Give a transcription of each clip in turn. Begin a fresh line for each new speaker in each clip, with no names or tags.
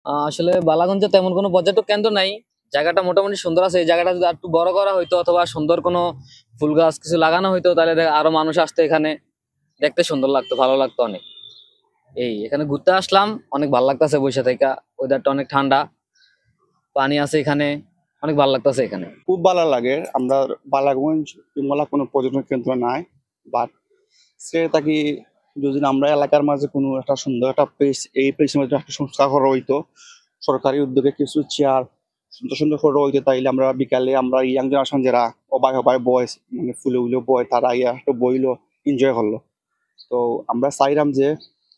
আসলে বালাগঞ্জে তেমন কোনো পর্যটক কেন্দ্র নাই। জায়গাটা মোটামুটি সুন্দর আছে। এই জায়গাটা যদি আরেকটু বড় করা হইতো অথবা সুন্দর কোনো ফুল গাছ কিছু লাগানো হইতো তাহলে আরো মানুষ আসতো এখানে, দেখতে সুন্দর লাগতো, ভালো লাগতো অনেক। এখানে ঘুরতে আসলাম, অনেক ভালো লাগতেছে বৈশা থেকে। ওয়েদারটা অনেক ঠান্ডা, পানি আছে এখানে, অনেক ভালো লাগতেছে এখানে।
খুব ভালো লাগে। আমরা বালাগঞ্জ ইমলা কোনো পর্যটন কেন্দ্র নাই, বাট সে থাকি যদি আমরা এলাকার মাঝে কোনো একটা সুন্দর একটা প্লেস, এই প্লেসের মধ্যে একটা সংস্কার করা হইতো, সরকারি উদ্যোগে কিছু চেয়ার সুন্দর সুন্দর করে হইতো, তাইলে আমরা বিকালে আমরা ইয়াং জেনারেশন যারা অবাই অবাই বয়স মানে ফুলে উলে বয় তারা ইয়া একটু বইলো, এনজয় করলো। তো আমরা চাইলাম যে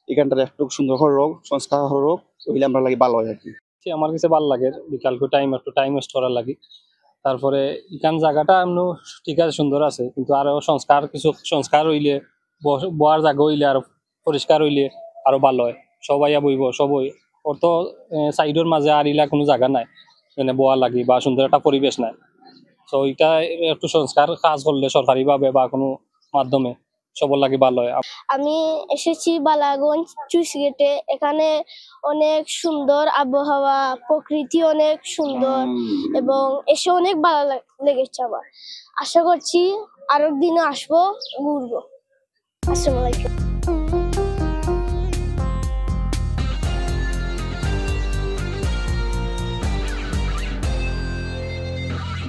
এখানটার একটু সুন্দর করে হোক, সংস্কার হোক, ওইলে আমরা লাগে ভালো হয় আর কি।
আমার কাছে ভালো লাগে বিকাল একটু টাইম ওয়েস্ট করার লাগে। তারপরে এখান জায়গাটা এমন ঠিক আছে, সুন্দর আছে, কিন্তু আরো কিছু সংস্কার হইলে, বয়ার জায়গা হইলে আর পরিষ্কার হইলে আরো ভালো হয়। সবাই বইব সবই। ওর তো সাইডের মাঝে আর ইলা কোনো জায়গা নাই মানে বয়া লাগি বা সুন্দর একটা পরিবেশ নাই। তো এটা একটু সংস্কার কাজ করলে সরকারি ভাবে বা কোনো মাধ্যমে সবার লাগে ভালো হয়।
আমি এসেছি বালাগঞ্জ চুইস গেটে। এখানে অনেক সুন্দর আবহাওয়া, প্রকৃতি অনেক সুন্দর এবং এসে অনেক ভালো লেগেছে আমার। আশা করছি আরো দিনে আসবো, ঘুরবো। আসসালামু আলাইকুম।